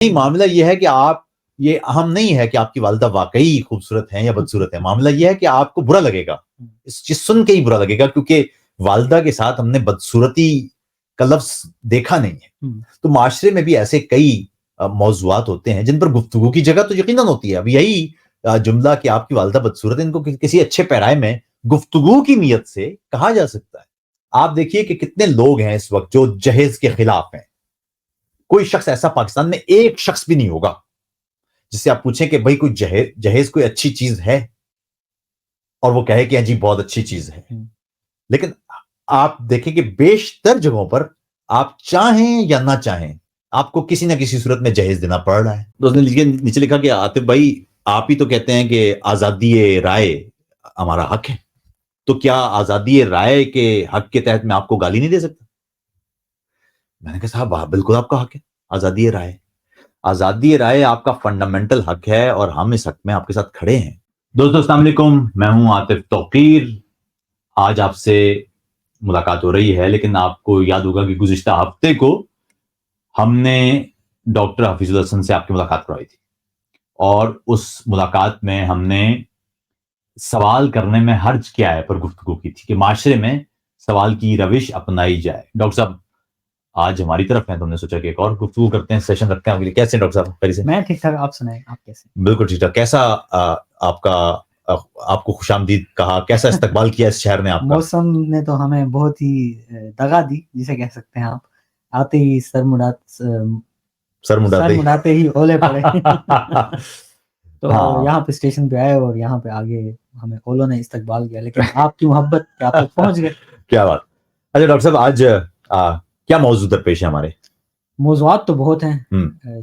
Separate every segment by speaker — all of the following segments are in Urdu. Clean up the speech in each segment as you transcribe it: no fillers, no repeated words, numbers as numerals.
Speaker 1: نہیں، معاملہ یہ ہے کہ آپ، یہ اہم نہیں ہے کہ آپ کی والدہ واقعی خوبصورت ہیں یا بدصورت ہیں، معاملہ یہ ہے کہ آپ کو برا لگے گا، اس چیز سن کے ہی برا لگے گا، کیونکہ والدہ کے ساتھ ہم نے بدصورتی کا لفظ دیکھا نہیں ہے۔ تو معاشرے میں بھی ایسے کئی موضوعات ہوتے ہیں جن پر گفتگو کی جگہ تو یقیناً ہوتی ہے۔ اب یہی جملہ کہ آپ کی والدہ بدصورت ہے، ان کو کسی اچھے پیرائے میں گفتگو کی نیت سے کہا جا سکتا ہے۔ آپ دیکھیے کہ کتنے لوگ ہیں اس وقت جو جہیز کے خلاف ہیں۔ کوئی شخص ایسا پاکستان میں ایک شخص بھی نہیں ہوگا جس سے آپ پوچھیں کہ بھائی کوئی جہیز کوئی اچھی چیز ہے، اور وہ کہے کہ جی بہت اچھی چیز ہے۔ لیکن آپ دیکھیں کہ بیشتر جگہوں پر آپ چاہیں یا نہ چاہیں آپ کو کسی نہ کسی صورت میں جہیز دینا پڑ رہا ہے۔ تو اس نے نیچے لکھا کہ عاطف بھائی آپ ہی تو کہتے ہیں کہ آزادی رائے ہمارا حق ہے، تو کیا آزادی رائے کے حق کے تحت میں آپ کو گالی نہیں دے سکتا؟ میں نے کہا صاحب بالکل آپ کا حق ہے آزادی رائے، آزادی رائے آپ کا فنڈامنٹل حق ہے، اور ہم اس حق میں آپ کے ساتھ کھڑے ہیں۔ دوستو السلام علیکم، میں ہوں عاطف توقیر۔ آج آپ سے ملاقات ہو رہی ہے، لیکن آپ کو یاد ہوگا کہ گزشتہ ہفتے کو ہم نے ڈاکٹر حفیظ الحسن سے آپ کی ملاقات کروائی تھی، اور اس ملاقات میں ہم نے سوال کرنے میں حرج کیا ہے پر گفتگو کی تھی کہ معاشرے میں سوال کی روش اپنائی جائے۔ ڈاکٹر صاحب آج ہماری طرف ہیں تو ہم نے سوچا کہ ایک اور گفتگو کرتے ہیں، سیشن رکھتے ہیں آپ کے لیے۔ کیسے ہیں ڈاکٹر صاحب؟ خیریت سے؟
Speaker 2: میں ٹھیک ٹھاک، آپ سنائیں، آپ کیسے؟
Speaker 1: بالکل ٹھیک ٹھاک۔ کیسا آپ کو خوش آمدید کہا، کیسا استقبال کیا اس شہر نے آپ کا؟
Speaker 2: موسم نے تو ہمیں بہت ہی دغا دی، جسے کہہ سکتے ہیں آپ، آتے ہی سر مڑاتے ہی اولے پڑے۔ تو یہاں پہ اسٹیشن پہ آئے اور یہاں پہ آگے ہمیں اولوں نے استقبال کیا، لیکن آپ کی محبت پہ آپ تک پہنچ گئے۔
Speaker 1: کیا بات۔ اچھا ڈاکٹر صاحب آج کیا موضوع درپیش ہے ہمارے؟
Speaker 2: موضوعات تو بہت ہیں،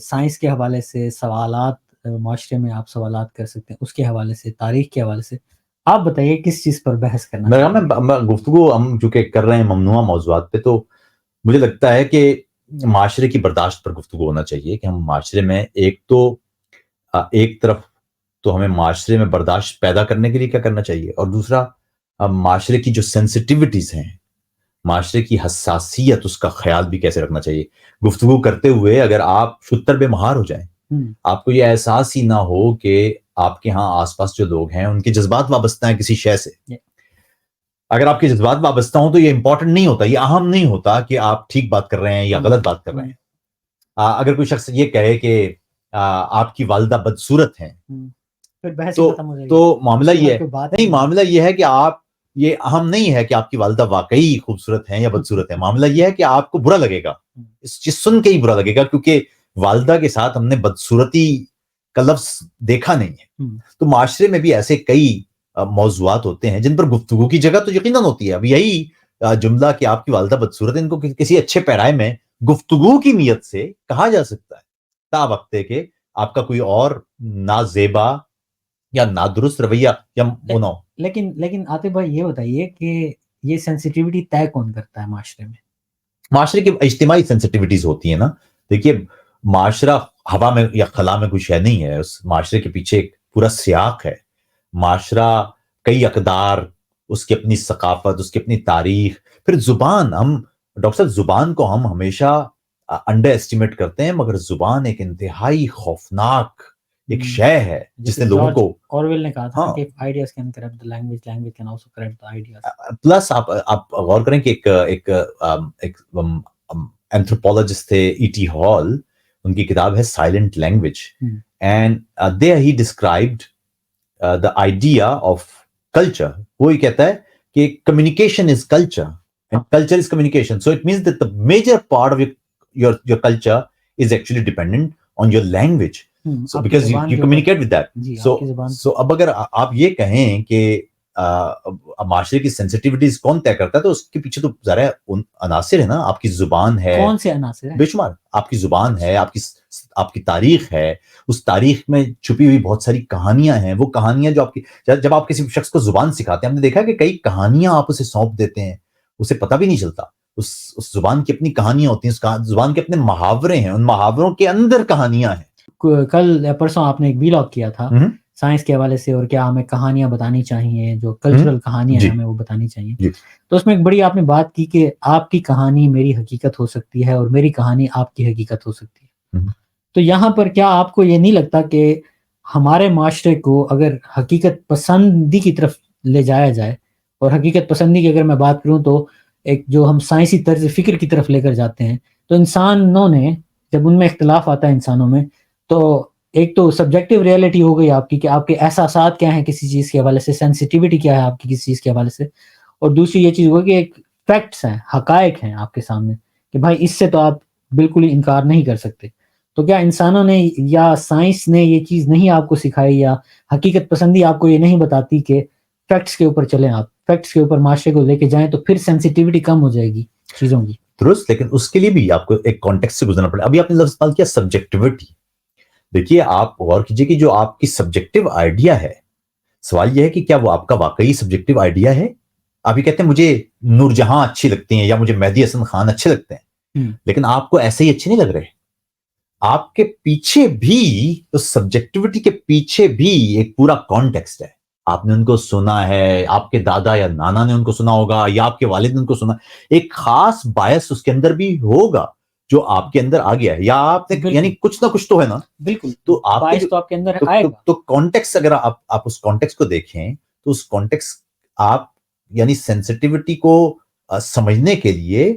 Speaker 2: سائنس کے حوالے سے سوالات، معاشرے میں آپ سوالات کر سکتے ہیں، اس کے حوالے سے، تاریخ کے حوالے سے۔ آپ بتائیے کس چیز پر بحث کرنا؟
Speaker 1: میں گفتگو ہم چونکہ کر رہے ہیں ممنوعہ موضوعات پہ، تو مجھے لگتا ہے کہ معاشرے کی برداشت پر گفتگو ہونا چاہیے کہ ہم معاشرے میں ایک طرف تو ہمیں معاشرے میں برداشت پیدا کرنے کے لیے کیا کرنا چاہیے، اور دوسرا معاشرے کی جو سینسٹیوٹیز ہیں، معاشرے کی حساسیت، اس کا خیال بھی کیسے رکھنا چاہیے۔ گفتگو کرتے ہوئے اگر آپ شتر بے مہار ہو جائیں، آپ کو یہ احساس ہی نہ ہو کہ آپ کے ہاں آس پاس جو لوگ ہیں ان کے جذبات وابستہ ہیں کسی شے سے، اگر آپ کے جذبات وابستہ ہوں تو یہ امپورٹنٹ نہیں ہوتا، یہ اہم نہیں ہوتا کہ آپ ٹھیک بات کر رہے ہیں یا غلط بات کر رہے ہیں۔ اگر کوئی شخص یہ کہے کہ آپ کی والدہ بدصورت ہیں تو معاملہ یہ ہے، نہیں، معاملہ یہ ہے کہ آپ، یہ اہم نہیں ہے کہ آپ کی والدہ واقعی خوبصورت ہیں یا بدصورت ہیں، معاملہ یہ ہے کہ آپ کو برا لگے گا، اس چیز سن کے ہی برا لگے گا، کیونکہ والدہ کے ساتھ ہم نے بدصورتی کا لفظ دیکھا نہیں ہے۔ تو معاشرے میں بھی ایسے کئی موضوعات ہوتے ہیں جن پر گفتگو کی جگہ تو یقیناً ہوتی ہے۔ اب یہی جملہ کہ آپ کی والدہ بدصورت ہے، ان کو کسی اچھے پیرائے میں گفتگو کی نیت سے کہا جا سکتا ہے، تا وقت ہے کہ آپ کا کوئی اور نازیبا یا نادرست رویہ یا وہ نہ ہو۔
Speaker 2: لیکن عاطف بھائی یہ بتائیے کہ یہ سینسیٹیوٹی طے کون کرتا ہے معاشرے میں؟
Speaker 1: معاشرے کی اجتماعی سینسیٹیوٹیز ہوتی ہیں نا۔ دیکھیے معاشرہ ہوا میں یا خلا میں کوئی شے نہیں ہے، اس معاشرے کے پیچھے ایک پورا سیاق ہے۔ معاشرہ کئی اقدار، اس کی اپنی ثقافت، اس کی اپنی تاریخ، پھر زبان۔ ہم ڈاکٹر صاحب زبان کو ہم ہمیشہ انڈر اسٹیمیٹ کرتے ہیں، مگر زبان ایک انتہائی خوفناک ایک شے ہے جس نے لوگوں کو،
Speaker 2: اورویل نے کہا تھا کہ ideas can corrupt the language, language can also corrupt the ideas۔
Speaker 1: Plus آپ غور کریں کہ ایک اینتھروپولوجسٹ تھے ای ٹی ہال، ان کی کتاب ہے silent language, and there he described the idea of culture۔ وہ یہ کہتا ہے کہ communication is culture and culture is communication, so it means that the major part of your culture is actually dependent on your language, so because you communicate with that, so اب اگر آپ یہ کہیں کہ معاشرے کی سینسٹیوٹیز کون طے کرتا ہے، تو اس کے پیچھے تو ذرا عناصر ہے نا۔ آپ کی زبان ہے،
Speaker 2: کون سے عناصر ہیں؟
Speaker 1: بے شمار۔ آپ کی زبان ہے، آپ کی تاریخ ہے، اس تاریخ میں چھپی ہوئی بہت ساری کہانیاں ہیں، وہ کہانیاں جو آپ کی، جب آپ کسی شخص کو زبان سکھاتے ہیں، ہم نے دیکھا کہ کئی کہانیاں آپ اسے سونپ دیتے ہیں، اسے پتہ بھی نہیں چلتا۔ اس زبان کی اپنی کہانیاں ہوتی ہیں، اس زبان کے اپنے محاورے ہیں، ان محاوروں کے اندر کہانیاں ہیں۔
Speaker 2: کل پرسوں آپ نے ایک ویلاگ کیا تھا سائنس کے حوالے سے، اور کیا ہمیں کہانیاں بتانی چاہیے، جو کلچرل کہانیاں ہیں ہمیں وہ بتانی چاہیے۔ تو اس میں ایک بڑی آپ نے بات کی کہ آپ کی کہانی میری حقیقت ہو سکتی ہے اور میری کہانی آپ کی حقیقت ہو سکتی ہے۔ تو یہاں پر کیا آپ کو یہ نہیں لگتا کہ ہمارے معاشرے کو اگر حقیقت پسندی کی طرف لے جایا جائے، اور حقیقت پسندی کی اگر میں بات کروں تو ایک جو ہم سائنسی طرز فکر کی طرف لے کر جاتے ہیں، تو انسانوں نے جب ان میں اختلاف آتا ہے انسانوں میں، تو ایک تو سبجیکٹیو ریئلٹی ہو گئی آپ کی کہ آپ کے احساسات کیا ہیں کسی چیز کے حوالے سے، سینسٹیوٹی کیا ہے آپ کی کسی چیز کے حوالے سے، اور دوسری یہ چیز ہوگی کہ ایک فیکٹس ہیں، حقائق ہیں آپ کے سامنے کہ بھائی اس سے تو آپ بالکل ہی انکار نہیں کر سکتے. تو کیا انسانوں نے یا سائنس نے یہ چیز نہیں آپ کو سکھائی، یا حقیقت پسندی آپ کو یہ نہیں بتاتی کہ فیکٹس کے اوپر چلیں، آپ فیکٹس کے اوپر معاشرے کو لے کے جائیں تو پھر سینسٹیوٹی کم ہو جائے گی چیزوں کی؟
Speaker 1: درست، لیکن اس کے لیے بھی آپ کو ایک کانٹیکسٹ سے گزرنا پڑے. ابھی آپ نے لفظ استعمال کیا سبجیکٹیوٹی. دیکھیے آپ غور کیجئے کہ جو آپ کی سبجیکٹیو آئیڈیا ہے، سوال یہ ہے کہ کیا وہ آپ کا واقعی سبجیکٹیو آئیڈیا ہے؟ آپ یہ کہتے ہیں مجھے نور جہاں اچھی لگتی ہیں یا مجھے مہدی حسن خان اچھے لگتے ہیں، لیکن آپ کو ایسے ہی اچھے نہیں لگ رہے. آپ کے پیچھے بھی اس سبجیکٹیوٹی کے پیچھے بھی ایک پورا کانٹیکسٹ ہے. آپ نے ان کو سنا ہے، آپ کے دادا یا نانا نے ان کو سنا ہوگا، یا آپ کے والد نے ان کو سنا. ایک خاص بایس اس کے اندر بھی ہوگا جو آپ کے اندر آ گیا ہے، یا آپ نے یعنی کچھ نہ کچھ تو ہے نا.
Speaker 2: بالکل،
Speaker 1: تو آپ
Speaker 2: بایس تو آپ کے اندر آئے گا.
Speaker 1: تو کانٹیکس، اگر آپ اس کانٹیکس کو دیکھیں تو اس کانٹیکس آپ یعنی سینسٹیوٹی کو سمجھنے کے لیے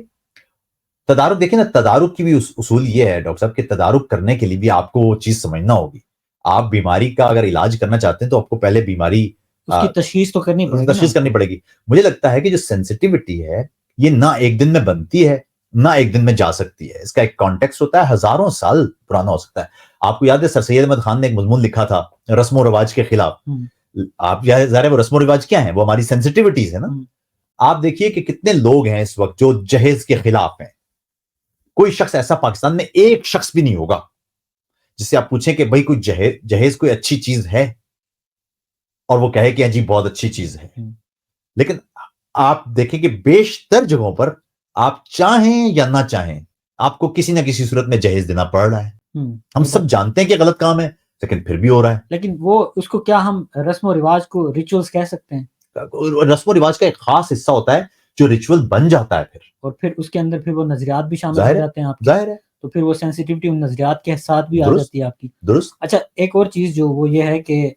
Speaker 1: تدارک دیکھیں نا. تدارک کی بھی اصول یہ ہے ڈاکٹر صاحب کہ تدارک کرنے کے لیے بھی آپ کو وہ چیز سمجھنا ہوگی. آپ بیماری کا اگر علاج کرنا چاہتے ہیں تو آپ کو پہلے بیماری
Speaker 2: اس کی تشخیص تو کرنی پڑے گی.
Speaker 1: تشخیص کرنی پڑے گی. مجھے لگتا ہے کہ جو سینسٹیوٹی ہے یہ نہ ایک دن میں بنتی ہے نہ ایک دن میں جا سکتی ہے. اس کا ایک کانٹیکس ہوتا ہے، ہزاروں سال پرانا ہو سکتا ہے. آپ کو یاد ہے سر سید احمد خان نے ایک مضمون لکھا تھا رسم و رواج کے خلاف. آپ ظاہر ہے وہ رسم و رواج کیا ہیں؟ وہ ہماری سینسٹیوٹیز ہیں نا. آپ دیکھیے کہ کتنے لوگ ہیں اس وقت جو جہیز کے خلاف ہیں. کوئی شخص ایسا پاکستان میں ایک شخص بھی نہیں ہوگا جس سے آپ پوچھیں کہ بھائی کوئی جہیز کوئی اچھی چیز ہے اور وہ کہے کہ جی بہت اچھی چیز ہے. لیکن آپ دیکھیں کہ بیشتر جگہوں پر آپ چاہیں یا نہ چاہیں آپ کو کسی نہ کسی صورت میں جہیز دینا پڑ رہا ہے. ہم سب جانتے ہیں کہ غلط کام ہے لیکن پھر بھی ہو رہا ہے.
Speaker 2: لیکن وہ اس کو کیا ہم رسم و رواج کو ریچولز کہہ سکتے ہیں؟
Speaker 1: رسم و رواج کا ایک خاص حصہ ہوتا ہے جو ریچول بن جاتا ہے
Speaker 2: اور پھر اس کے اندر پھر وہ نظریات بھی شامل ہو جاتے ہیں آپ کے.
Speaker 1: ظاہر ہے
Speaker 2: تو پھر وہ سینسٹیوٹی ان نظریات کے ساتھ بھی آ جاتی ہے آپ کی.
Speaker 1: درست.
Speaker 2: اچھا ایک اور چیز جو وہ یہ ہے کہ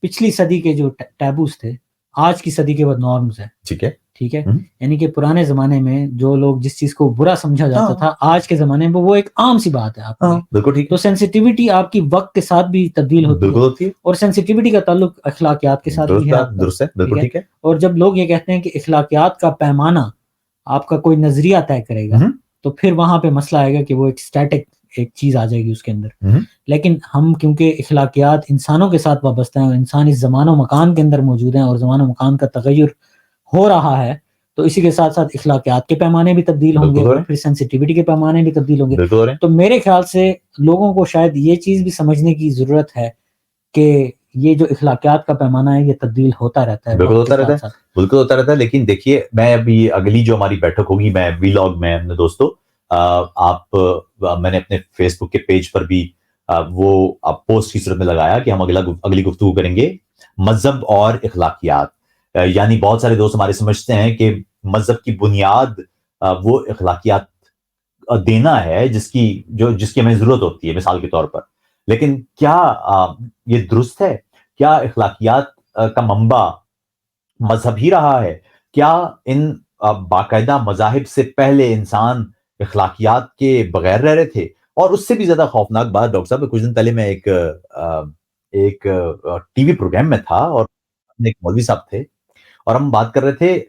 Speaker 2: پچھلی صدی کے جو ٹیبوز تھے آج کی صدی کے وہ نارمز ہیں. ٹھیک ہے یعنی کہ پرانے زمانے میں جو لوگ جس چیز کو برا سمجھا جاتا تھا آج کے زمانے میں وہ ایک عام سی بات ہے آپ کی.
Speaker 1: بالکل ٹھیک.
Speaker 2: تو سینسٹیوٹی آپ کی وقت کے ساتھ بھی تبدیل ہوتی ہے اور سینسٹیوٹی کا تعلق اخلاقیات کے ساتھ بھی ہے.
Speaker 1: درست ہے بالکل ٹھیک ہے.
Speaker 2: اور جب لوگ یہ کہتے ہیں کہ اخلاقیات کا پیمانہ آپ کا کوئی نظریہ طے کرے گا تو پھر وہاں پہ مسئلہ آئے گا کہ وہ ایک اسٹیٹک ایک چیز آ جائے گی اس کے اندر. لیکن ہم کیونکہ اخلاقیات انسانوں کے ساتھ وابستہ ہیں اور انسان اس زمان و مکان کے اندر موجود ہیں اور زمان و مکان کا تغیر ہو رہا ہے تو اسی کے ساتھ ساتھ اخلاقیات کے پیمانے بھی تبدیل ہوں گے اور پھر سینسٹیوٹی کے پیمانے بھی تبدیل ہوں گے. تو میرے خیال سے لوگوں کو شاید یہ چیز بھی سمجھنے کی ضرورت ہے کہ یہ جو اخلاقیات کا پیمانہ ہے یہ تبدیل ہوتا رہتا ہے.
Speaker 1: بالکل ہوتا رہتا ہے. لیکن دیکھیے میں ابھی اگلی جو ہماری بیٹھک ہوگی میں ویلاگ میں اپنے دوستوں میں نے اپنے فیس بک کے پیج پر بھی وہ پوسٹ کی صورت میں لگایا کہ ہم اگلی گفتگو کریں گے مذہب اور اخلاقیات. یعنی بہت سارے دوست ہمارے سمجھتے ہیں کہ مذہب کی بنیاد وہ اخلاقیات دینا ہے جس کی ہمیں ضرورت ہوتی ہے مثال کے طور پر. لیکن کیا یہ درست ہے؟ کیا اخلاقیات کا منبع مذہب ہی رہا ہے؟ کیا ان باقاعدہ مذاہب سے پہلے انسان اخلاقیات کے بغیر رہ رہے تھے؟ اور اس سے بھی زیادہ خوفناک بات ڈاکٹر صاحب کچھ دن پہلے میں ایک ٹی وی پروگرام میں تھا اور ایک مولوی صاحب تھے اور ہم بات کر رہے تھے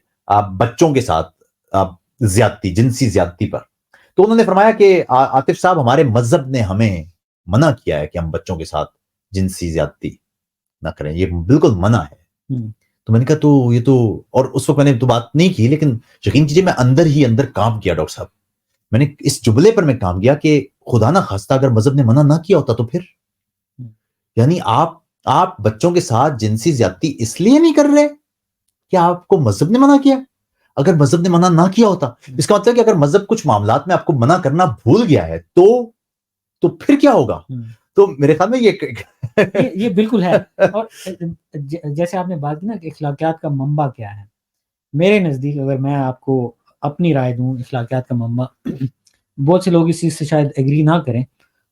Speaker 1: بچوں کے ساتھ زیادتی، جنسی زیادتی پر. تو انہوں نے فرمایا کہ عاطف صاحب ہمارے مذہب نے ہمیں منع کیا ہے کہ ہم بچوں کے ساتھ جنسی زیادتی نہ کریں، یہ بالکل منع ہے. تو میں نے کہا تو یہ تو، اور اس وقت میں نے تو بات نہیں کی لیکن یقین کیجیے میں اندر ہی اندر کام کیا ڈاکٹر صاحب. میں نے اس جملے پر میں کام کیا کہ خدا نہ خواستہ اگر مذہب نے منع نہ کیا ہوتا تو پھر یعنی آپ بچوں کے ساتھ جنسی زیادتی اس لیے نہیں کر رہے کہ آپ کو مذہب نے منع کیا. اگر مذہب نے منع نہ کیا ہوتا اس کا مطلب کہ اگر مذہب کچھ معاملات میں آپ کو منع کرنا بھول گیا ہے تو پھر کیا ہوگا؟ تو میرے خیال میں
Speaker 2: یہ بالکل ہے. اور جیسے آپ نے بات کی نا کہ اخلاقیات کا منبع کیا ہے، میرے نزدیک اگر میں آپ کو اپنی رائے دوں اخلاقیات کا منبع، بہت سے لوگ اس چیز سے شاید ایگری نہ کریں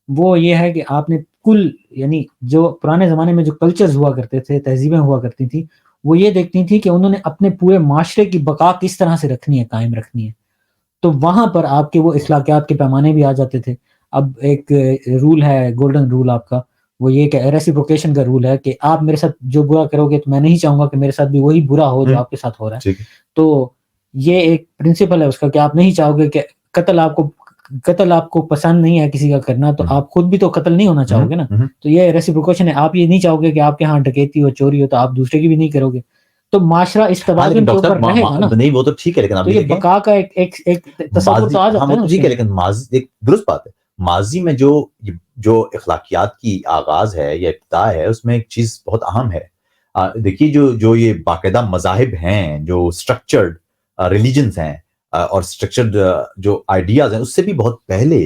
Speaker 2: وہ یہ ہے کہ آپ نے کل یعنی جو پرانے زمانے میں جو کلچرز ہوا کرتے تھے، تہذیبیں ہوا کرتی تھیں، وہ یہ دیکھتی تھی کہ انہوں نے اپنے پورے معاشرے کی بقا کس طرح سے رکھنی ہے، قائم رکھنی ہے. تو وہاں پر آپ کے وہ اخلاقیات کے پیمانے بھی آ جاتے تھے. اب ایک رول ہے، گولڈن رول آپ کا، وہ یہ کہ ریسیپروکیشن کا رول ہے کہ آپ میرے ساتھ جو برا کرو گے تو میں نہیں چاہوں گا کہ میرے ساتھ بھی وہی برا ہو جو آپ کے ساتھ ہو رہا ہے. تو یہ ایک پرنسپل ہے اس کا کہ آپ نہیں چاہو گے کہ قتل آپ کو پسند نہیں ہے کسی کا کرنا، تو آپ خود بھی تو قتل نہیں ہونا چاہو گے نا. تو یہ ریسیپروکیشن ہے. آپ یہ نہیں چاہو گے کہ آپ کے ہاں ڈکیتی ہو، چوری ہو، تو آپ دوسرے کی بھی نہیں کرو گے. تو معاشرہ اس توازن کے اوپر رہے گا نا.
Speaker 1: نہیں وہ تو ٹھیک ہے، لیکن
Speaker 2: تو یہ بقا کا ایک تصور تو آ جاتا ہے نا.
Speaker 1: ٹھیک ہے، لیکن ماضی ایک درست بات ہے. ماضی میں جو اخلاقیات کی آغاز ہے یا ابتدا ہے، اس میں ایک چیز بہت اہم ہے. دیکھیے جو یہ باقاعدہ مذاہب ہیں، جو اسٹرکچرڈ ریلیجنز ہیں اور اسٹرکچرڈ جو آئیڈیاز ہیں، اس سے بھی بہت پہلے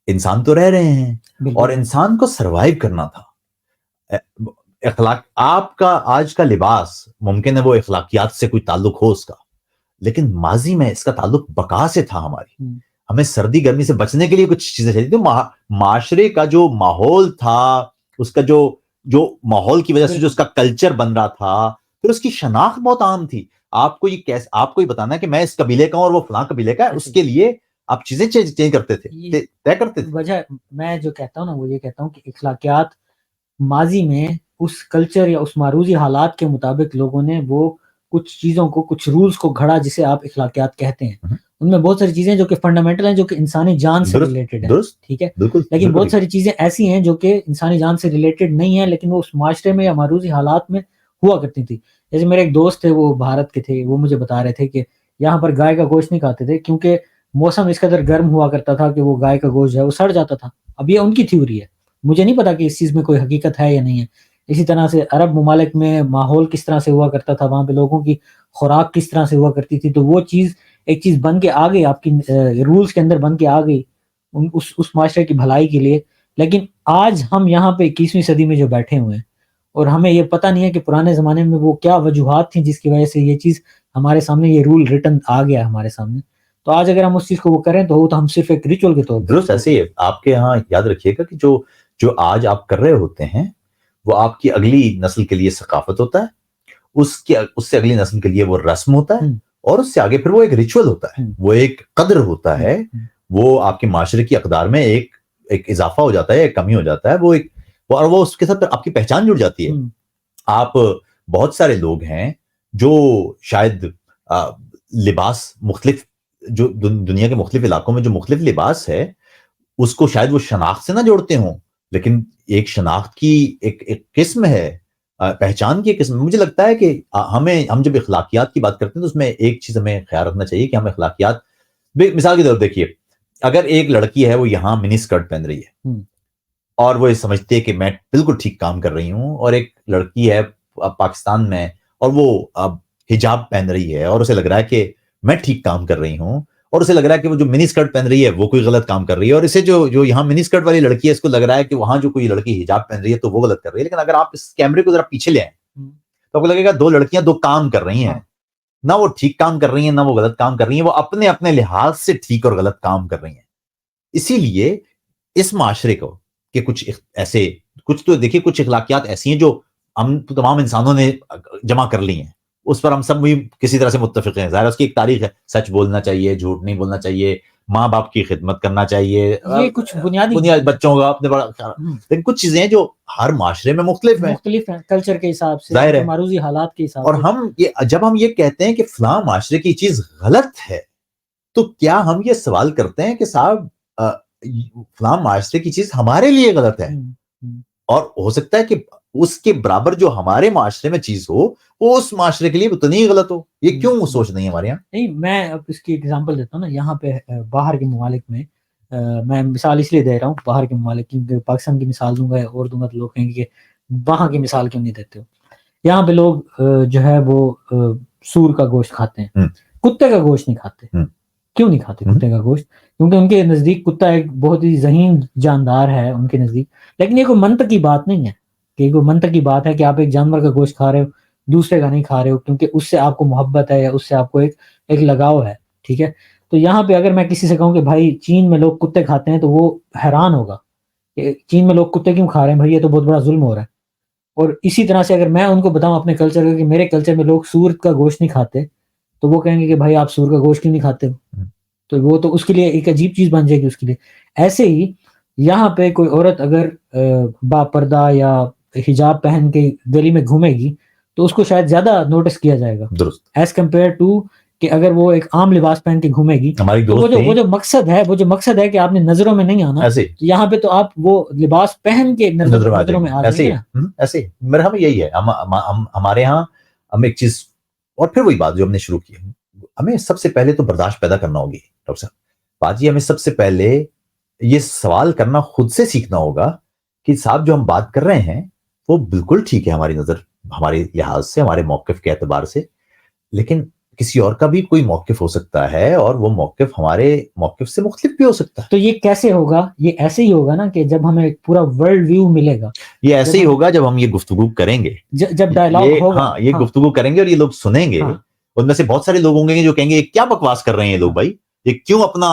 Speaker 1: انسان تو رہ رہے ہیں اور انسان کو سروائیو کرنا تھا. آپ کا آج کا لباس ممکن ہے وہ اخلاقیات سے کوئی تعلق ہو اس کا، لیکن ماضی میں اس کا تعلق بقا سے تھا. ہمیں سردی گرمی سے بچنے کے لیے کچھ چیزیں چاہیے تھی. معاشرے کا جو ماحول تھا، اس کا جو ماحول کی وجہ سے جو اس کا کلچر بن رہا تھا، پھر اس کی شناخت بہت عام تھی. آپ کو یہ بتانا ہے کہ میں اس قبیلے کا ہوں اور وہ فلاں قبیلے کا ہے، اس کے لیے آپ چیزیں چینج کرتے تھے، طے کرتے تھے.
Speaker 2: وجہ میں جو کہتا ہوں نا، وہ یہ کہتا ہوں کہ اخلاقیات ماضی میں اس کلچر یا اس معروضی حالات کے مطابق لوگوں نے وہ کچھ چیزوں کو، کچھ رولز کو گھڑا جسے آپ اخلاقیات کہتے ہیں. ان میں بہت ساری چیزیں جو کہ فنڈامنٹل ہیں، جو کہ انسانی جان سے ریلیٹڈ ہیں، ٹھیک ہے. لیکن بہت ساری چیزیں ایسی ہیں جو کہ انسانی جان سے ریلیٹڈ نہیں ہیں، لیکن وہ اس معاشرے میں یا معروضی حالات میں ہوا کرتی تھی. جیسے میرے ایک دوست تھے، وہ بھارت کے تھے، وہ مجھے بتا رہے تھے کہ یہاں پر گائے کا گوشت نہیں کھاتے تھے کیونکہ موسم اس قدر گرم ہوا کرتا تھا کہ وہ گائے کا گوشت ہے وہ سڑ جاتا تھا. اب یہ ان کی تھیوری ہے، مجھے نہیں پتا کہ اس چیز میں کوئی حقیقت ہے یا نہیں ہے. اسی طرح سے عرب ممالک میں ماحول کس طرح سے ہوا کرتا تھا، وہاں پہ لوگوں کی خوراک کس طرح سے ہوا کرتی تھی، تو وہ چیز ایک چیز بن کے آ گئی، آپ کی رولز کے اندر بن کے آ گئی اس معاشرے کی بھلائی کے لیے. لیکن آج ہم یہاں پہ 21ویں صدی میں جو بیٹھے ہوئے ہیں، اور ہمیں یہ پتہ نہیں ہے کہ پرانے زمانے میں وہ کیا وجوہات تھیں جس کی وجہ سے یہ چیز ہمارے سامنے، یہ رول ریٹن آ گیا ہمارے سامنے. تو آج اگر ہم اس چیز کو وہ کریں تو وہ تو ہم صرف ایک ریچول کے طور پر.
Speaker 1: درست ایسے ہی ہے. آپ کے یہاں یاد رکھیے گا کہ جو آج آپ کر رہے ہوتے ہیں وہ آپ کی اگلی نسل کے لیے ثقافت ہوتا ہے، اس سے اگلی نسل کے لیے وہ رسم ہوتا ہے، اور اس سے آگے پھر وہ ایک ریچول ہوتا ہے، وہ ایک قدر ہوتا ہے، وہ آپ کے معاشرے کی اقدار میں ایک اضافہ ہو جاتا ہے، ایک کمی ہو جاتا ہے، اور وہ اس کے ساتھ آپ کی پہچان جڑ جاتی ہے. آپ بہت سارے لوگ ہیں جو شاید لباس مختلف، جو دنیا کے مختلف علاقوں میں جو مختلف لباس ہے، اس کو شاید وہ شناخت سے نہ جوڑتے ہوں، لیکن ایک شناخت کی ایک قسم ہے، پہچان کی قسم. مجھے لگتا ہے کہ ہم جب اخلاقیات کی بات کرتے ہیں تو اس میں ایک چیز ہمیں خیال رکھنا چاہیے کہ ہم اخلاقیات، مثال کے طور پر دیکھیے، اگر ایک لڑکی ہے وہ یہاں منی اسکرٹ پہن رہی ہے اور وہ یہ سمجھتی ہے کہ میں بالکل ٹھیک کام کر رہی ہوں، اور ایک لڑکی ہے پاکستان میں اور وہ حجاب پہن رہی ہے اور اسے لگ رہا ہے کہ میں ٹھیک کام کر رہی ہوں، اور اسے لگ رہا ہے کہ وہ جو منی اسکرٹ پہن رہی ہے وہ کوئی غلط کام کر رہی ہے، اور اسے جو یہاں منی اسکرٹ والی لڑکی ہے اس کو لگ رہا ہے کہ وہاں جو کوئی لڑکی حجاب پہن رہی ہے تو وہ غلط کر رہی ہے. لیکن اگر آپ اس کیمرے کو ذرا پیچھے لے آئیں تو آپ کو لگے گا دو لڑکیاں دو کام کر رہی ہیں، نہ وہ ٹھیک کام کر رہی ہیں نہ وہ غلط کام کر رہی ہیں، وہ اپنے اپنے لحاظ سے ٹھیک اور غلط کام کر رہی ہیں. اسی لیے اس معاشرے کو کہ کچھ تو دیکھیے، کچھ اخلاقیات ایسی ہیں جو ہم تمام انسانوں نے جمع کر لی ہیں، اس پر ہم سب بھی کسی طرح سے متفق ہیں. ظاہر اس کی ایک تاریخ ہے، سچ بولنا چاہیے، جھوٹ نہیں بولنا چاہیے، ماں باپ کی خدمت کرنا چاہیے،
Speaker 2: یہ کچھ بنیادی
Speaker 1: بچوں کا اپنے بڑا خیال. لیکن کچھ چیزیں جو ہر معاشرے میں مختلف ہیں
Speaker 2: کلچر کے حساب سے،
Speaker 1: ظاہر ہے،
Speaker 2: معروضی حالات کے حساب سے.
Speaker 1: اور جب ہم یہ کہتے ہیں کہ فلاں معاشرے کی چیز غلط ہے، تو کیا ہم یہ سوال کرتے ہیں کہ صاحب فلاں معاشرے کی چیز ہمارے لیے غلط ہے، اور ہو سکتا ہے کہ اس کے برابر جو ہمارے معاشرے میں چیز ہو وہ اس معاشرے کے لیے اتنی غلط ہو. یہ کیوں سوچ نہیں ہے ہمارے یہاں؟
Speaker 2: نہیں، میں اب اس کی اگزامپل دیتا ہوں نا. یہاں پہ باہر کے ممالک میں، میں مثال اس لیے دے رہا ہوں باہر کے ممالک کی، پاکستان کی مثال دوں گا اور دوں گا تو لوگ کہیں گے کہ وہاں کی مثال کیوں نہیں دیتے ہو. یہاں پہ لوگ جو ہے وہ سور کا گوشت کھاتے ہیں، کتے کا گوشت نہیں کھاتے. کیوں نہیں کھاتے کتے کا گوشت؟ کیونکہ ان کے نزدیک کتا ایک بہت ہی ذہین جاندار ہے ان کے نزدیک. لیکن یہ کوئی منطقی بات نہیں ہے کہ کوئی منطقی بات ہے کہ آپ ایک جانور کا گوشت کھا رہے ہو، دوسرے کا نہیں کھا رہے ہو، کیونکہ اس سے آپ کو محبت ہے یا اس سے آپ کو ایک لگاؤ ہے، ٹھیک ہے. تو یہاں پہ اگر میں کسی سے کہوں کہ بھائی چین میں لوگ کتے کھاتے ہیں تو وہ حیران ہوگا کہ چین میں لوگ کتے کیوں کھا رہے ہیں بھائی، یہ تو بہت بڑا ظلم ہو رہا ہے. اور اسی طرح سے اگر میں ان کو بتاؤں اپنے کلچر کا کہ میرے کلچر میں لوگ سور کا گوشت نہیں کھاتے، تو وہ کہیں گے کہ بھائی آپ سور کا گوشت کیوں نہیں کھاتے ہو، تو وہ تو اس کے لیے ایک عجیب چیز بن جائے گی اس کے لیے. ایسے ہی یہاں پہ کوئی عورت اگر با پردہ یا حجاب پہن کے گلی میں گھومے گی تو اس کو شاید زیادہ نوٹس کیا جائے گا
Speaker 1: درست.
Speaker 2: ایز کمپیئر ٹو کہ اگر وہ ایک عام لباس پہن کے گھومے گی.
Speaker 1: ہماری
Speaker 2: تو
Speaker 1: دوست
Speaker 2: وہ جو مقصد ہے کہ آپ نے نظروں میں نہیں آنا،
Speaker 1: ایسے
Speaker 2: تو یہاں پہ تو آپ وہ لباس پہن کے نظروں میں آ جائیں گے نا.
Speaker 1: ایسے میرا ہم یہی ہے، ہمارے ہاں ہم ایک چیز، اور پھر وہی بات جو ہم نے شروع کی، ہمیں سب سے پہلے تو برداشت پیدا کرنا ہوگی ڈاکٹر صاحب. باجی ہمیں سب سے پہلے یہ سوال کرنا خود سے سیکھنا ہوگا کہ صاحب جو ہم بات کر رہے ہیں وہ بالکل ٹھیک ہے ہماری نظر، ہمارے لحاظ سے، ہمارے موقف کے اعتبار سے، لیکن کسی اور کا بھی کوئی موقف ہو سکتا ہے اور وہ موقف ہمارے موقف سے مختلف بھی ہو سکتا ہے.
Speaker 2: تو یہ کیسے ہوگا؟ یہ ایسے ہی ہوگا نا کہ جب ہمیں پورا ورلڈ ویو ملے گا.
Speaker 1: یہ ایسے ہی ہوگا جب ہم یہ گفتگو کریں گے،
Speaker 2: جب ڈائلاگ ہوگا.
Speaker 1: ہاں یہ گفتگو کریں گے اور یہ لوگ سنیں گے. ان میں سے بہت سارے لوگ ہوں گے جو کہیں گے کیا بکواس کر رہے ہیں یہ لوگ بھائی، یہ کیوں اپنا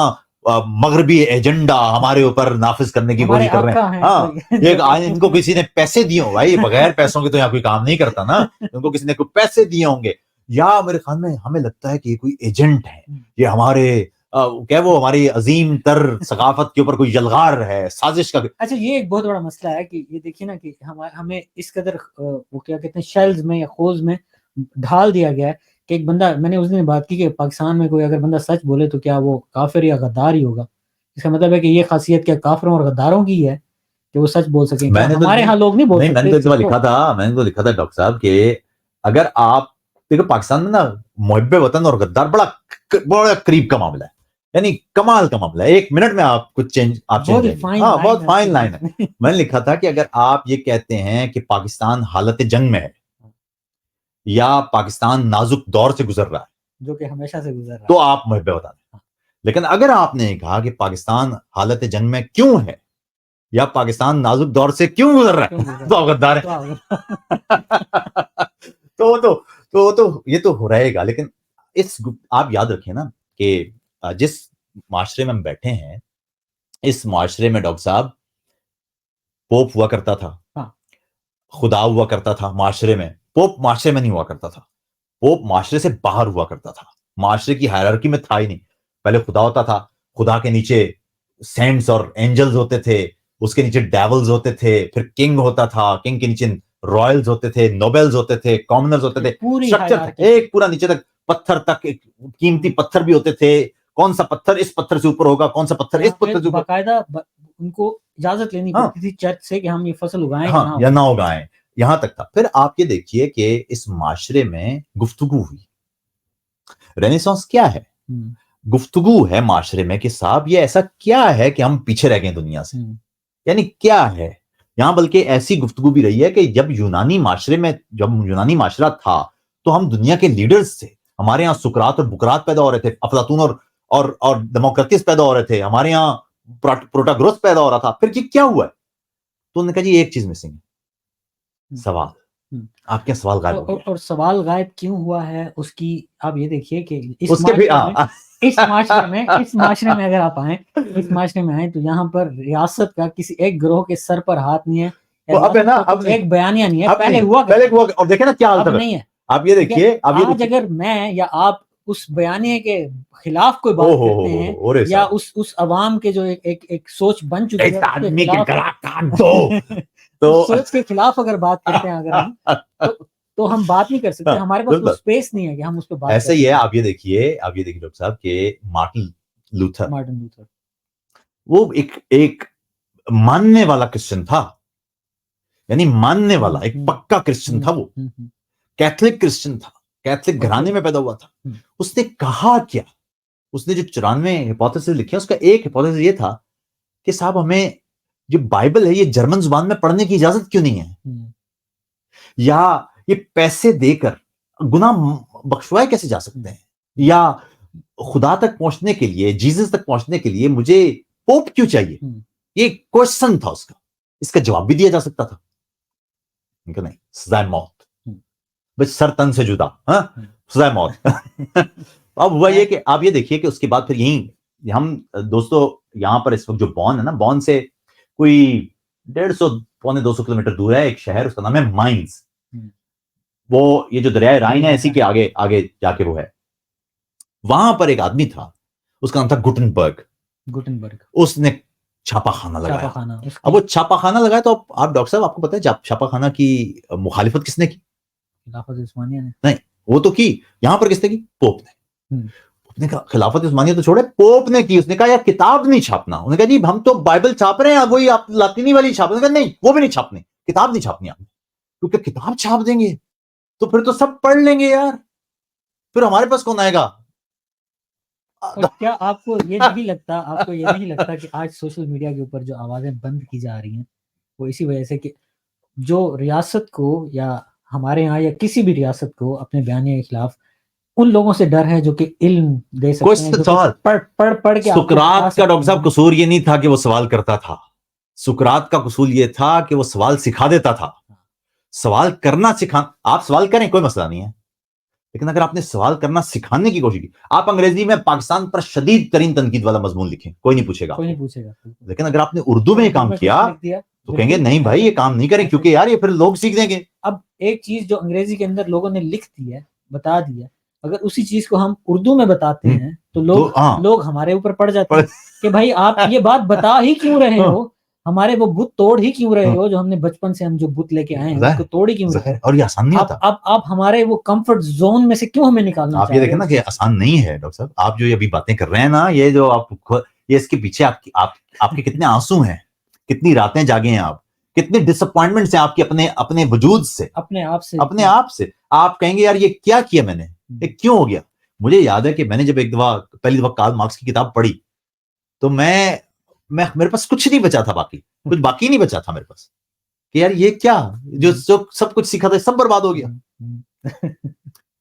Speaker 1: مغربی ایجنڈا ہمارے اوپر نافذ کرنے کی کوشش کر رہے ہیں. ہاں ان کو کسی نے پیسے دیے ہوں بھائی، بغیر پیسوں کے تو یہاں کوئی کام نہیں کرتا نا، ان کو کسی نے کوئی پیسے دیے ہوں گے، یا میرے خیال میں ہمیں لگتا ہے کہ یہ کوئی ایجنٹ ہے، یہ ہمارے کیا وہ ہماری عظیم تر ثقافت کے اوپر کوئی یلغار ہے، سازش کا.
Speaker 2: اچھا یہ ایک بہت بڑا مسئلہ ہے کہ یہ دیکھیے نا کہ ہمیں اس قدر وہ کیا کہتے ہیں شیلز میں یا خوز میں ڈھال دیا گیا ہے کہ ایک بندہ، میں نے اس دن بات کی کہ پاکستان میں کوئی اگر بندہ سچ بولے تو کیا وہ کافر یا غدار ہی ہوگا. اس کا مطلب ہے کہ یہ خاصیت کیا کافروں اور غداروں کی ہے کہ وہ سچ بول سکیں. ہمارے ہاں لوگ نہیں بول سکتے.
Speaker 1: میں نے تو لکھا تھا ڈاکٹر صاحب کہ اگر آپ دیکھو پاکستان میں نا محب وطن اور غدار بڑا قریب کا معاملہ ہے، یعنی کمال کا معاملہ ہے. ایک منٹ میں آپ کچھ چینج بہت فائن لائن ہے. میں نے لکھا تھا کہ اگر آپ یہ کہتے ہیں کہ پاکستان حالت جنگ میں ہے یا پاکستان نازک دور سے گزر رہا ہے،
Speaker 2: جو کہ ہمیشہ سے گزر رہا ہے،
Speaker 1: تو آپ محب وطن ہیں. لیکن اگر آپ نے کہا کہ پاکستان حالت جنگ میں کیوں ہے یا پاکستان نازک دور سے کیوں گزر رہا ہے، تو آپ غدار ہیں. تو یہ تو ہو رہے گا. لیکن آپ یاد رکھیں نا کہ جس معاشرے میں ہم بیٹھے ہیں، اس معاشرے میں ڈاکٹر صاحب پوپ ہوا کرتا تھا، خدا ہوا کرتا تھا معاشرے میں. پوپ معاشرے میں نہیں ہوا کرتا تھا، پوپ معاشرے سے باہر ہوا کرتا تھا، معاشرے کی ہائرارکی میں تھا ہی نہیں. پہلے خدا ہوتا تھا، خدا کے نیچے سینٹس اور اینجلز ہوتے تھے، اس کے نیچے ڈیولز ہوتے تھے، پھر کنگ ہوتا تھا، کنگ کے نیچے رائلز ہوتے تھے، نوبلز ہوتے تھے، کامنرز ہوتے تھے، اسٹرکچر ایک پورا نیچے تک، پتھر تک، قیمتی پتھر بھی ہوتے تھے. کون سا پتھر اس پتھر سے اوپر ہوگا، کون سا پتھر اس پتھر سے اوپر.
Speaker 2: باقاعدہ ان کو اجازت لینی پڑتی تھی چرچ سے کہ ہم یہ فصل اگائیں
Speaker 1: یا نہ اگائیں، یہاں تک تھا. پھر آپ یہ دیکھیے کہ اس معاشرے میں گفتگو ہوئی. رینیسانس کیا ہے؟ گفتگو ہے معاشرے میں کہ صاحب یہ ایسا کیا ہے کہ ہم پیچھے رہ گئے دنیا سے، یعنی کیا ہے یہاں. بلکہ ایسی گفتگو بھی رہی ہے کہ جب یونانی معاشرہ تھا تو ہم دنیا کے لیڈرز تھے. ہمارے ہاں سقراط اور بقراط پیدا ہو رہے تھے، افلاطون اور ڈیموکریٹس پیدا ہو رہے تھے، ہمارے ہاں پروٹاگورس پیدا ہو رہا تھا. پھر یہ کیا ہوا ہے؟ تو انہوں نے کہا جی ایک چیز مسنگ ہے، سوال. آپ کے سوال غائب ہو گیا.
Speaker 2: اور سوال غائب کیوں ہوا ہے اس کی آپ یہ دیکھیے کہ اس معاشرے میں اگر آپ آئیں، اس معاشرے میں آئیں تو یہاں پر ریاست کا کسی ایک گروہ کے سر پر ہاتھ نہیں ہے، ایک بیانیہ نہیں ہے. پہلے ہوا
Speaker 1: اور دیکھیں نا کیا حالت
Speaker 2: نہیں ہے.
Speaker 1: آپ یہ دیکھیے
Speaker 2: آج اگر میں یا آپ اس بیانیے کے خلاف کوئی بات کرتے ہیں یا اس عوام کے جو ایک سوچ بن چکی ہے تو سوچ کے خلاف اگر بات کرتے ہیں اگر ہم تو ہم بات نہیں کر سکتے. ہمارے پاس وہ اسپیس نہیں ہے کہ ہم اس پہ بات.
Speaker 1: ایسا ہی ہے. آپ یہ دیکھیے ڈاکٹر صاحب کہ مارٹن لوتھر وہ ایک ماننے والا کرسچن تھا، یعنی ماننے والا ایک پکا کرسچن تھا. وہ کیتھولک کرسچن تھا، کیتھولک گھرانے میں پیدا ہوا تھا. اس نے کہا کیا؟ اس نے جو 94 ہپوتھیسز لکھے اس کا ایک ہپوتھیسز یہ تھا کہ صاحب ہمیں جو بائبل ہے یہ جرمن زبان میں پڑھنے کی اجازت کیوں نہیں ہے، یا یہ پیسے دے کر گناہ بخشوائے کیسے جا سکتے ہیں، یا خدا تک پہنچنے کے لیے، جیزس تک پہنچنے کے لیے مجھے پوپ کیوں چاہیے. یہ کوشچن تھا اس کا جواب بھی دیا جا سکتا تھا. نہیں، سزائے موت، بس سر تن سے جدا، سزائے موت. اب ہوا یہ کہ آپ یہ دیکھیے کہ اس کے بعد پھر یہیں ہم دوستو یہاں پر اس وقت جو بون ہے نا، بون سے کوئی 150 پونے 200 کلومیٹر دور ہے ایک شہر, اس کا نام ہے مائنز. وہ یہ جو دریائے رائن ہے اسی کے آگے آگے جا کے وہ ہے. وہاں پر ایک آدمی تھا, اس کا نام تھا گٹنبرگ. اس نے چھاپا خانہ لگایا. اب وہ چھاپا خانہ لگایا تو آپ ڈاکٹر صاحب آپ کو پتا ہے چھاپا خانہ کی مخالفت کس نے کی؟
Speaker 2: خلافت عثمانیہ نے.
Speaker 1: نہیں, وہ تو کی, یہاں پر کس نے کی؟ پوپ نے. پوپ نے کہا خلافت عثمانیہ تو چھوڑے, پوپ نے کی. اس نے کہا یار کتاب نہیں چھاپنا. انہوں نے کہا جی ہم تو بائبل چھاپ رہے ہیں, وہی آپ لاطینی والی چھاپ رہے ہیں. نہیں, وہ بھی نہیں چھاپنی, کتاب نہیں چھاپنی آپ نے, کیونکہ کتاب چھاپ دیں گے تو پھر تو سب پڑھ لیں گے یار, پھر ہمارے پاس کون آئے گا.
Speaker 2: کیا آپ کو یہ نہیں لگتا کہ آج سوشل میڈیا کے اوپر جو آوازیں بند کی جا رہی ہیں وہ اسی وجہ سے کہ جو ریاست کو یا ہمارے ہاں یا کسی بھی ریاست کو اپنے بیانیے کے خلاف ان لوگوں سے ڈر ہے جو کہ علم دے سکتے ہیں, پڑھ کے.
Speaker 1: سقراط کا ڈاکٹر صاحب قصور یہ نہیں تھا کہ وہ سوال کرتا تھا, سقراط کا قصور یہ تھا کہ وہ سوال سکھا دیتا تھا. سوال کرنا آپ سوال کریں کوئی مسئلہ نہیں ہے, لیکن اگر آپ نے سوال کرنا سکھانے کی کوشش کی, آپ انگریزی میں پاکستان پر شدید ترین تنقید والا مضمون لکھیں, کوئی نہیں پوچھے گا. لیکن اگر آپ نے اردو میں کام کیا تو کہیں گے نہیں بھائی یہ کام نہیں کریں, کیونکہ یار یہ پھر لوگ سیکھ دیں گے.
Speaker 2: اب ایک چیز جو انگریزی کے اندر لوگوں نے لکھ دی ہے, بتا دیا, اگر اسی چیز کو ہم اردو میں بتاتے ہیں تو لوگ ہمارے اوپر پڑ جاتے ہیں کہ بھائی آپ یہ بات بتا ہی کیوں رہے ہو, ہمارے وہ بت توڑ ہی کیوں رہے ہو, جو ہم نے بچپن سے ہم جو بت لے کے آئے ہیں اس کو توڑ ہی کیوں رہے.
Speaker 1: اور یہ آسان نہیں ہوتا.
Speaker 2: اب آپ ہمارے وہ کمفرٹ زون میں سے کیوں ہمیں نکالنا
Speaker 1: آپ یہ دیکھیں نا کہ آسان نہیں ہے ڈاکٹر صاحب. آپ جو ابھی باتیں کر رہے ہیں نا, یہ جو آپ یہ اس کے پیچھے آپ کے کتنے آنسو ہیں, کتنی راتیں جاگے ہیں آپ, کتنے ڈس اپوائنٹمنٹس ہیں آپ کے اپنے وجود سے, اپنے آپ سے. آپ کہیں گے یار یہ کیا میں نے, یہ کیوں ہو گیا. مجھے یاد ہے کہ میں نے جب پہلی دفعہ کارل مارکس کی کتاب پڑھی تو میرے پاس کچھ نہیں بچا تھا, کچھ باقی نہیں بچا تھا میرے پاس کہ یار یہ کیا, جو سب کچھ سیکھا تھا سب برباد ہو گیا.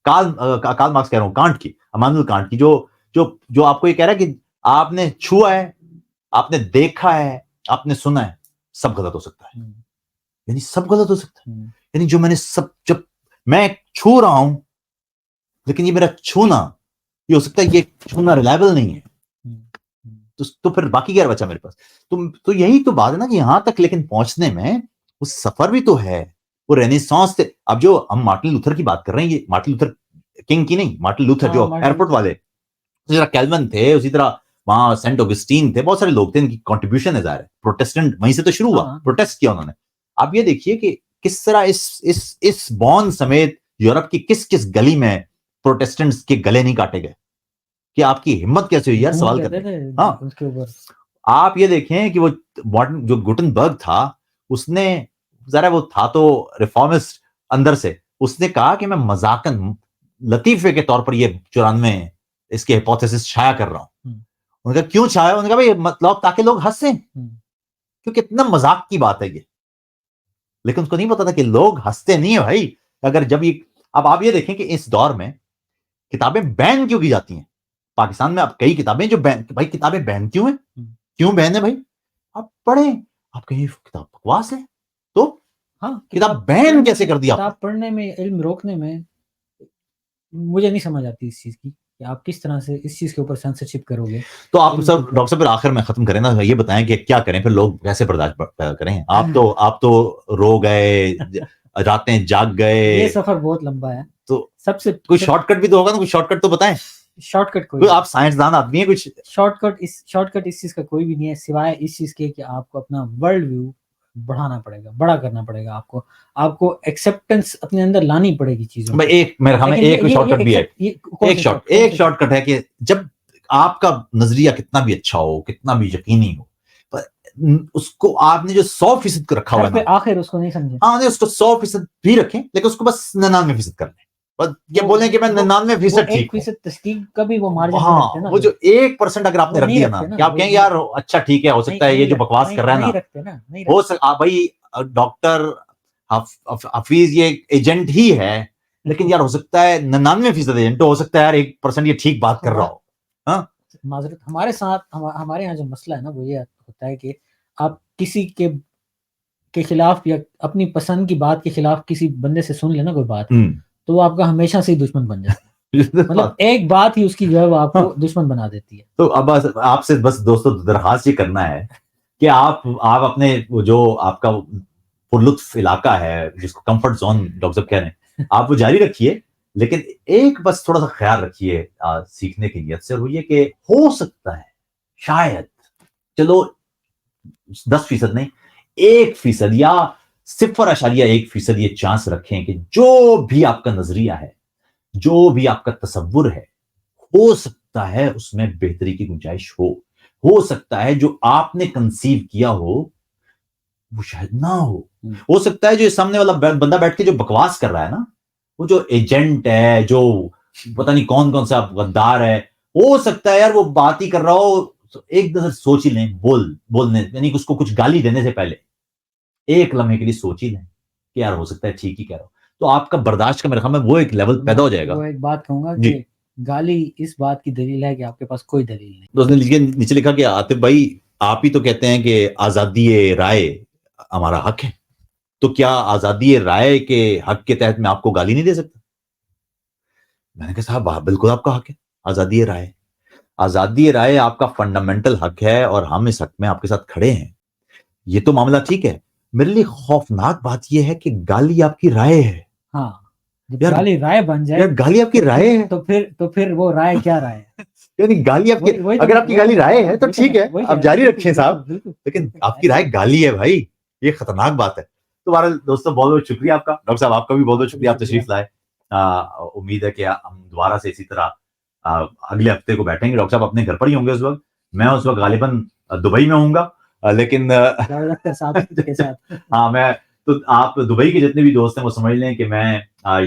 Speaker 1: کارل مارکس کہہ رہا ہوں, کانٹ کی, امانوئل کانٹ کی, جو آپ کو یہ کہہ رہا ہے کہ آپ نے چھوا ہے, آپ نے دیکھا ہے, آپ نے سنا ہے, سب غلط ہو سکتا ہے. یعنی سب غلط ہو سکتا ہے, یعنی جو میں نے جب میں چھو رہا ہوں لیکن یہ میرا چھونا, یہ ہو سکتا ہے یہ چھونا ریلائبل نہیں ہے, تو پھر باقی کیا بچا میرے پاس. تو یہی تو بات ہے نا کہ یہاں تک لیکن پہنچنے میں وہ سفر بھی تو ہے, وہ رینیسانس سے. اب جو ہم مارٹن لوتھر کی بات کر رہے ہیں, یہ مارٹن لوتھر کنگ کی نہیں, مارٹن لوتھر جو ایئرپورٹ والے, اسی طرح کیلون تھے, اسی طرح وہاں سینٹ اوگسٹین تھے, بہت سارے لوگ تھے, ان کی کنٹریبیوشن ہے ظاہر ہے. پروٹیسٹنٹ وہیں سے تو شروع ہوا, پروٹیسٹ کیا انہوں نے. آپ یہ دیکھیے کہ کس طرح اس بون سمیت یورپ کی کس گلی میں پروٹیسٹنٹس کے گلے نہیں کاٹے گئے, کہ آپ کی ہمت کیسے ہوئی یار سوال کرنے. ہاں, آپ یہ دیکھیں کہ وہ جو گٹنبرگ تھا, اس نے ذرا وہ تھا تو ریفارمسٹ اندر سے, اس نے کہا کہ میں مذاقن لطیفے کے طور پر یہ 94 اس کے ہیپوتھیسس چھایا کر رہا ہوں. انہوں نے کہا کیوں چھایا؟ انہوں نے کہا بھائی مطلب تاکہ لوگ ہنسیں, کیونکہ اتنا مذاق کی بات ہے یہ. لیکن اس کو نہیں پتا تھا کہ لوگ ہنستے نہیں ہیں بھائی. اگر جب اب آپ یہ دیکھیں کہ اس دور میں کتابیں بین کیوں کی جاتی ہیں پاکستان میں. اب کئی کتابیں جو بھائی کتابیں بین کیوں ہیں, کیوں بین ہے بھائی؟ آپ پڑھیں, آپ کہیں کتاب بکواس ہے تو کتاب بین کیسے کر دیا؟
Speaker 2: کتاب پڑھنے میں, علم روکنے میں مجھے نہیں سمجھ آتی اس چیز کی کہ آپ کس طرح سے اس چیز کے اوپر سینسرشپ کرو گے.
Speaker 1: تو آپ سر ڈاکٹر صاحب پھر آخر میں ختم کریں نا, یہ بتائیں کہ کیا کریں پھر, لوگ کیسے برداشت کریں؟ آپ تو رو گئے, راتیں جاگ گئے,
Speaker 2: یہ سفر بہت لمبا ہے.
Speaker 1: تو
Speaker 2: سب سے
Speaker 1: کوئی شارٹ کٹ بھی تو ہوگا نا, کوئی شارٹ کٹ تو بتائیں.
Speaker 2: شارٹ کٹ کوئی,
Speaker 1: آپ سائنسدان آدمی ہیں, کچھ
Speaker 2: شارٹ کٹ اس چیز کا کوئی بھی نہیں ہے سوائے اس چیز کے کہ آپ کو اپنا ورلڈ ویو بڑھانا پڑے گا, بڑا کرنا پڑے گا. آپ کو ایکسیپٹنس اپنے اندر لانی پڑے گی چیزوں میں.
Speaker 1: ایک میرے خیال میں ایک شارٹ کٹ بھی ہے, ایک شارٹ کٹ ہے کہ جب آپ کا نظریہ کتنا بھی اچھا ہو, کتنا بھی یقینی ہو, اس کو آپ نے جو 100% رکھا ہوا ہے,
Speaker 2: آخر اس کو نہیں سمجھے.
Speaker 1: ہاں, اس کو 100% بھی رکھیں, لیکن اس کو بس 99% کر لیں. یہ بولیں کہ میں 99% ٹھیک ہوں.
Speaker 2: 1% تحقیق کا بھی وہ مارجن
Speaker 1: رکھتے ہیں نا, وہ جو 1% اگر آپ نے رکھ دیا نا, کہ آپ کہیں یار اچھا ٹھیک ہے, ہو سکتا ہے یہ جو بکواس کر رہا ہے نا, ہو سکتا بھائی ڈاکٹر حفیظ یہ ایجنٹ ہی ہے, لیکن یار ہو سکتا ہے 99% ایجنٹ, ہو سکتا ہے یار 1% یہ ٹھیک بات کر رہا ہو. ہاں,
Speaker 2: معذرت, ہمارے یہاں جو مسئلہ ہے نا وہ یہ ہوتا ہے کہ آپ کسی کے خلاف یا اپنی پسند کی بات کے خلاف کسی بندے سے سن لینا کوئی بات, تو وہ آپ کا ہمیشہ سے ہی دشمن بن جاتا ہے. مطلب ایک بات ہی اس کی جو ہے وہ آپ کو دشمن بنا دیتی ہے.
Speaker 1: تو اب آپ سے بس دوستوں درخواست یہ کرنا ہے کہ آپ اپنے جو آپ کا پرلطف علاقہ ہے جس کو کمفرٹ زون ڈاکٹر صاحب کہہ رہے ہیں آپ وہ جاری رکھیے، لیکن ایک بس تھوڑا سا خیال رکھیے سیکھنے کی نیت سے، وہ یہ کہ ہو سکتا ہے شاید چلو 10% نہیں 1% یا 0.1% یہ چانس رکھیں کہ جو بھی آپ کا نظریہ ہے، جو بھی آپ کا تصور ہے، ہو سکتا ہے اس میں بہتری کی گنجائش ہو سکتا ہے جو آپ نے کنسیو کیا ہو وہ شاید نہ ہو سکتا ہے جو سامنے والا بندہ بیٹھ کے جو بکواس کر رہا ہے نا، وہ جو ایجنٹ ہے، جو پتہ نہیں کون سا غدار ہے، ہو سکتا ہے یار وہ بات ہی کر رہا ہو، ایک نظر سوچ ہی لیں، بولنے یعنی اس کو کچھ گالی دینے سے پہلے ایک لمحے کے لیے سوچ ہی لیں کہ یار ہو سکتا ہے ٹھیک ہی کہہ رہا ہو، تو آپ کا برداشت کا میرے خیال میں وہ ایک لیول پیدا ہو جائے گا۔
Speaker 2: وہ ایک بات کہوں گا کہ گالی اس بات کی دلیل ہے کہ آپ کے پاس کوئی دلیل نہیں۔
Speaker 1: تو اس نے نیچے لکھا کہ عاطف بھائی آپ ہی تو کہتے ہیں کہ آزادی رائے ہمارا حق ہے، تو کیا آزادی رائے کے حق کے تحت میں آپ کو گالی نہیں دے سکتا؟ میں نے کہا صاحب بالکل آپ کا حق ہے آزادی رائے آپ کا فنڈامنٹل حق ہے، اور ہم اس حق میں آپ کے ساتھ کھڑے ہیں، یہ تو معاملہ ٹھیک ہے۔ میرے لیے خوفناک بات یہ ہے کہ گالی آپ کی رائے ہے۔
Speaker 2: ہاں جب گالی رائے بن جائے،
Speaker 1: گالی آپ کی رائے ہے
Speaker 2: تو پھر وہ رائے کیا رائے ہے؟
Speaker 1: یعنی گالی آپ کی، اگر آپ کی گالی رائے ہے تو ٹھیک ہے آپ جاری رکھیں صاحب، لیکن آپ کی رائے گالی ہے بھائی، یہ خطرناک بات ہے۔ تو بہرحال دوستوں بہت بہت شکریہ آپ کا، ڈاکٹر صاحب آپ کا بھی بہت بہت شکریہ، آپ تشریف لائے۔ امید ہے کہ ہم دوبارہ سے اسی طرح اگلے ہفتے کو بیٹھیں گے۔ ڈاکٹر صاحب اپنے گھر پر ہی ہوں گے اس وقت، میں اس وقت غالباً دبئی میں ہوں گا، لیکن ہاں میں تو آپ دبئی کے جتنے بھی دوست ہیں وہ سمجھ لیں کہ میں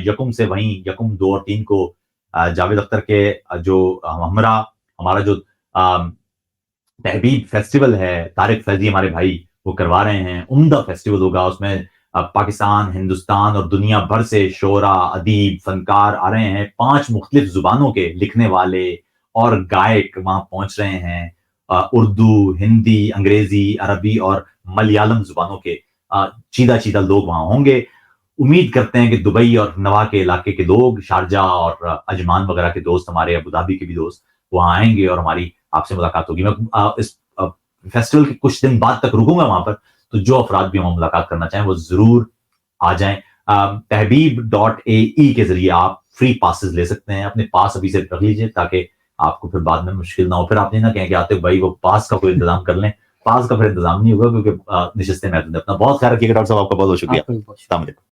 Speaker 1: یکم سے وہیں 1, 2 اور 3 کو جاوید اختر کے جو ہمراہ ہمارا جو تحبیب فیسٹیول ہے، طارق فیضی ہمارے بھائی وہ کروا رہے ہیں، عمدہ فیسٹیول ہوگا، اس میں پاکستان، ہندوستان اور دنیا بھر سے شعراء، ادیب، فنکار آ رہے ہیں، 5 مختلف زبانوں کے لکھنے والے اور گائک وہاں پہنچ رہے ہیں، اردو، ہندی، انگریزی، عربی اور ملیالم زبانوں کے چیدہ لوگ وہاں ہوں گے۔ امید کرتے ہیں کہ دبئی اور نوا کے علاقے کے لوگ، شارجہ اور عجمان وغیرہ کے دوست، ہمارے ابوظہبی کے بھی دوست وہاں آئیں گے اور ہماری آپ سے ملاقات ہوگی۔ میں اس فیسٹیول کے کچھ دن بعد تک رکوں گا وہاں پر، تو جو افراد بھی وہاں ملاقات کرنا چاہیں وہ ضرور آ جائیں۔ تحبیب.ae کے ذریعے آپ فری پاسز لے سکتے ہیں، اپنے پاس ابھی سے رکھ لیجیے تاکہ آپ کو پھر بعد میں مشکل نہ ہو، پھر آپ یہ نہ کہیں کہ آتے بھائی وہ پاس کا کوئی انتظام کر لیں، پاس کا پھر انتظام نہیں ہوگا کیونکہ نشستیں محدود ہیں۔ اپنا بہت خیال رکھیے گا ڈاکٹر صاحب، آپ کا بہت بہت شکریہ، السلام علیکم۔